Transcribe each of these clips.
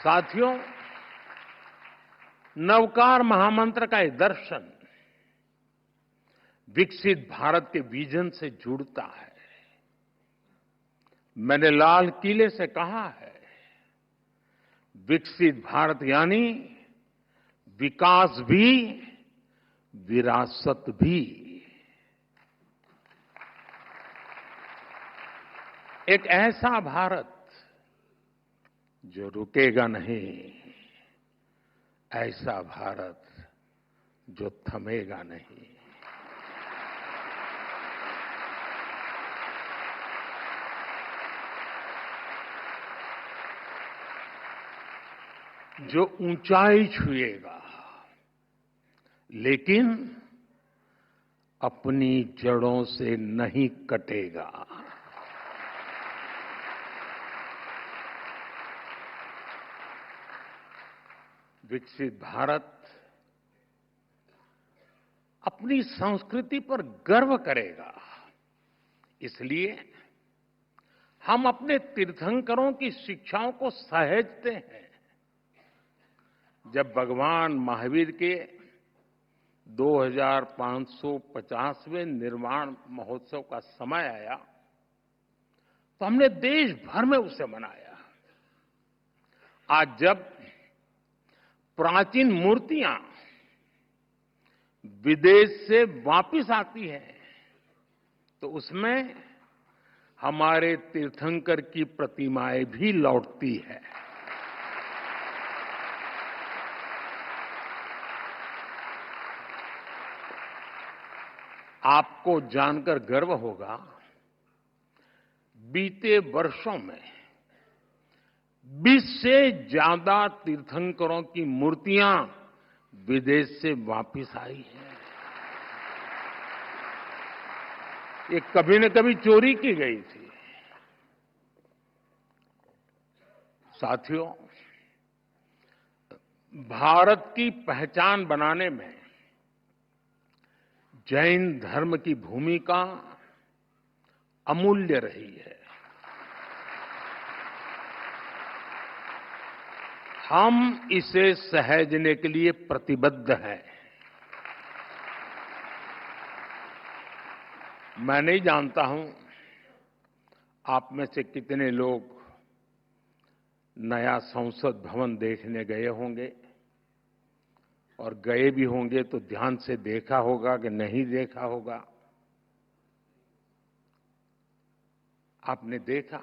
साथियों, नवकार महामंत्र का ये दर्शन विकसित भारत के विजन से जुड़ता है। मैंने लाल किले से कहा है, विकसित भारत यानी विकास भी, विरासत भी। एक ऐसा भारत जो रुकेगा नहीं, ऐसा भारत जो थमेगा नहीं। जो ऊंचाई छुएगा लेकिन अपनी जड़ों से नहीं कटेगा। विकसित भारत अपनी संस्कृति पर गर्व करेगा। इसलिए हम अपने तीर्थंकरों की शिक्षाओं को सहेजते हैं। जब भगवान महावीर के 2550वें निर्वाण महोत्सव का समय आया तो हमने देश भर में उसे मनाया। आज जब प्राचीन मूर्तियां विदेश से वापस आती हैं तो उसमें हमारे तीर्थंकर की प्रतिमाएं भी लौटती है। आपको जानकर गर्व होगा, बीते वर्षों में 20 से ज्यादा तीर्थंकरों की मूर्तियां विदेश से वापस आई हैं। ये कभी न कभी चोरी की गई थी। साथियों, भारत की पहचान बनाने में जैन धर्म की भूमिका अमूल्य रही है। हम इसे सहेजने के लिए प्रतिबद्ध हैं। मैं नहीं जानता हूं आप में से कितने लोग नया संसद भवन देखने गए होंगे, और गए भी होंगे तो ध्यान से देखा होगा कि नहीं देखा होगा। आपने देखा,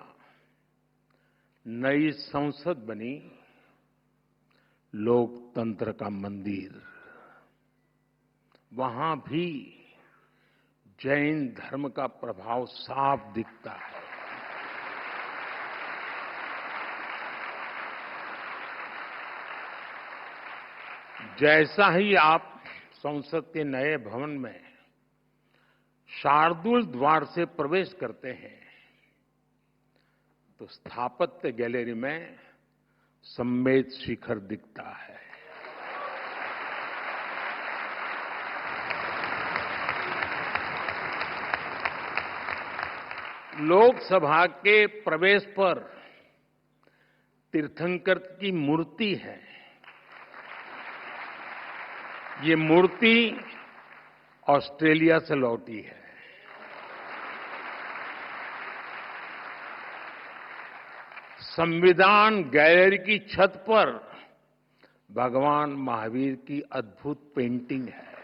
नई संसद बनी, लोकतंत्र का मंदिर, वहां भी जैन धर्म का प्रभाव साफ दिखता है। जैसा ही आप संसद के नए भवन में शार्दुल द्वार से प्रवेश करते हैं तो स्थापत्य गैलरी में सम्मेद शिखर दिखता है। लोकसभा के प्रवेश पर तीर्थंकर की मूर्ति है। ये मूर्ति ऑस्ट्रेलिया से लौटी है। संविधान गैलरी की छत पर भगवान महावीर की अद्भुत पेंटिंग है।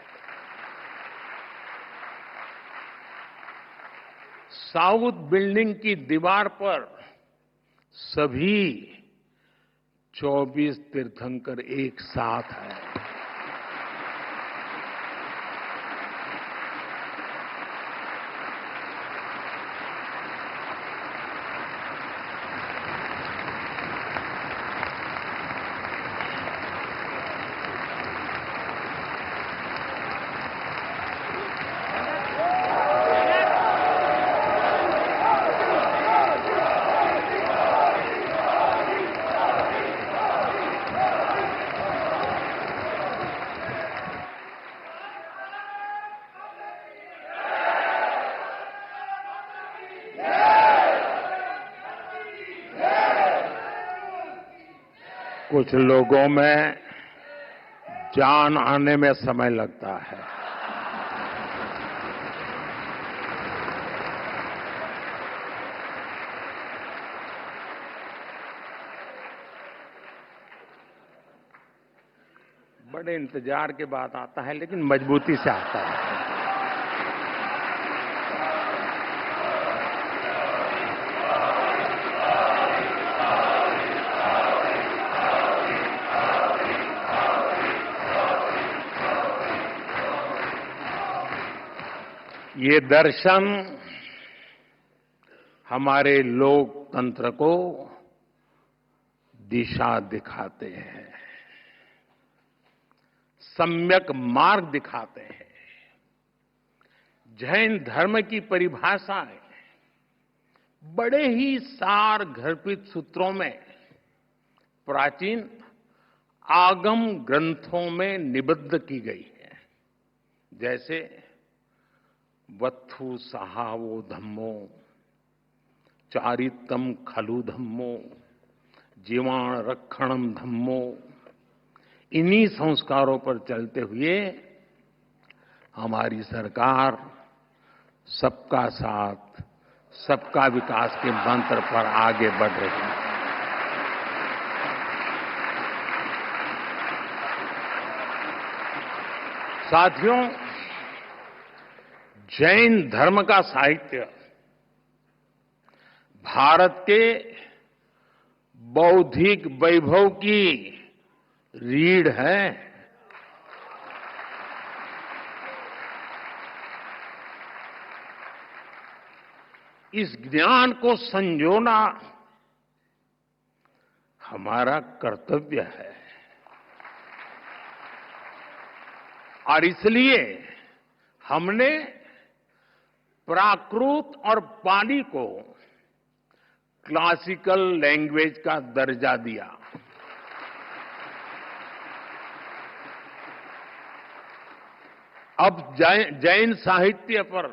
साउथ बिल्डिंग की दीवार पर सभी 24 तीर्थंकर एक साथ हैं। कुछ लोगों में जान आने में समय लगता है। बड़े इंतजार के बाद आता है, लेकिन मजबूती से आता है। ये दर्शन हमारे लोकतंत्र को दिशा दिखाते हैं, सम्यक मार्ग दिखाते हैं। जैन धर्म की परिभाषाएं बड़े ही सार गर्भित सूत्रों में प्राचीन आगम ग्रंथों में निबद्ध की गई है। जैसे वत्थु सहावो धम्मो, चारितम खलु धम्मो, जीवाण रक्षणम धम्मो। इन्हीं संस्कारों पर चलते हुए हमारी सरकार सबका साथ, सबका विकास के मंत्र पर आगे बढ़ रही है। साथियों, जैन धर्म का साहित्य भारत के बौद्धिक वैभव की रीढ़ है। इस ज्ञान को संजोना हमारा कर्तव्य है और इसलिए हमने प्राकृत और पाली को क्लासिकल लैंग्वेज का दर्जा दिया। अब जैन साहित्य पर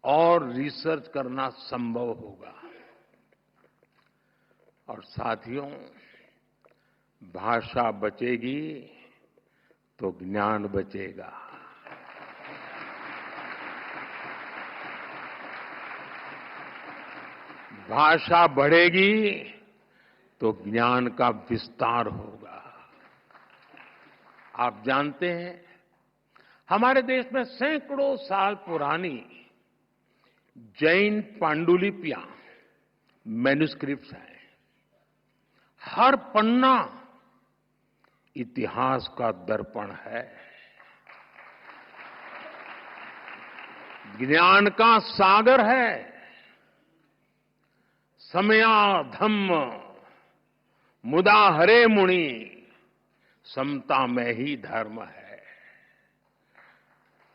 और रिसर्च करना संभव होगा। और साथियों, भाषा बचेगी तो ज्ञान बचेगा। भाषा बढ़ेगी तो ज्ञान का विस्तार होगा। आप जानते हैं, हमारे देश में सैकड़ों साल पुरानी जैन पांडुलिपियां, मैन्युस्क्रिप्ट्स हैं। हर पन्ना इतिहास का दर्पण है, ज्ञान का सागर है। समया धम्म मुदा हरे मुनि, समता में ही धर्म है।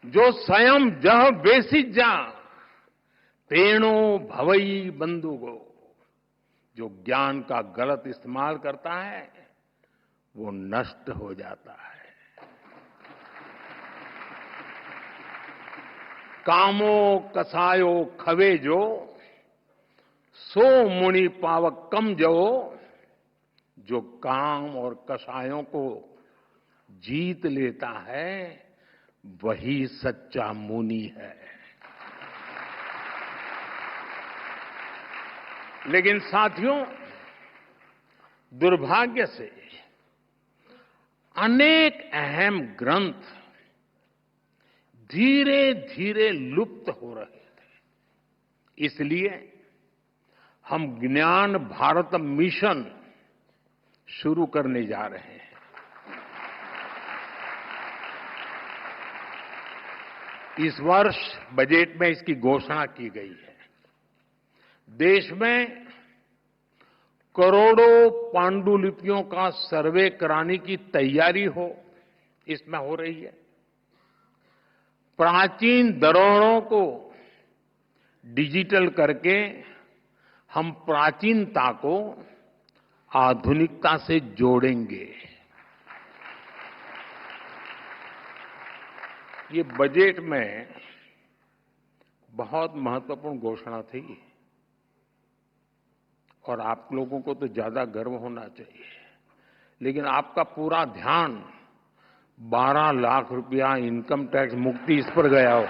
जो स्वयं जह बेसित जा, तेणो भवई बंधुगो। जो ज्ञान का गलत इस्तेमाल करता है वो नष्ट हो जाता है। कामो कसायो खवे जो, सो मुनि पावक कम जो। जो काम और कसायों को जीत लेता है वही सच्चा मुनि है। लेकिन साथियों, दुर्भाग्य से अनेक अहम ग्रंथ धीरे धीरे लुप्त हो रहे थे। इसलिए हम ज्ञान भारत मिशन शुरू करने जा रहे हैं। इस वर्ष बजट में इसकी घोषणा की गई है। देश में करोड़ों पांडुलिपियों का सर्वे कराने की तैयारी इसमें हो रही है। प्राचीन धरोहरों को डिजिटल करके हम प्राचीनता को आधुनिकता से जोड़ेंगे। ये बजट में बहुत महत्वपूर्ण घोषणा थी और आप लोगों को तो ज्यादा गर्व होना चाहिए, लेकिन आपका पूरा ध्यान 12 लाख रुपया इनकम टैक्स मुक्ति इस पर गया हो।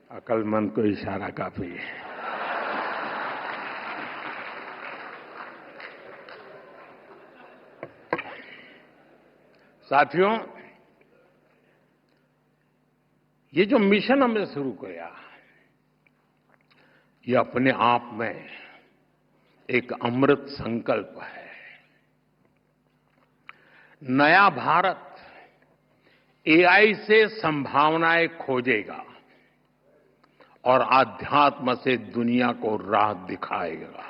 अक्लमंद को इशारा काफी है। साथियों, ये जो मिशन हमने शुरू किया, ये अपने आप में एक अमृत संकल्प है। नया भारत एआई से संभावनाएं खोजेगा और आध्यात्म से दुनिया को राह दिखाएगा।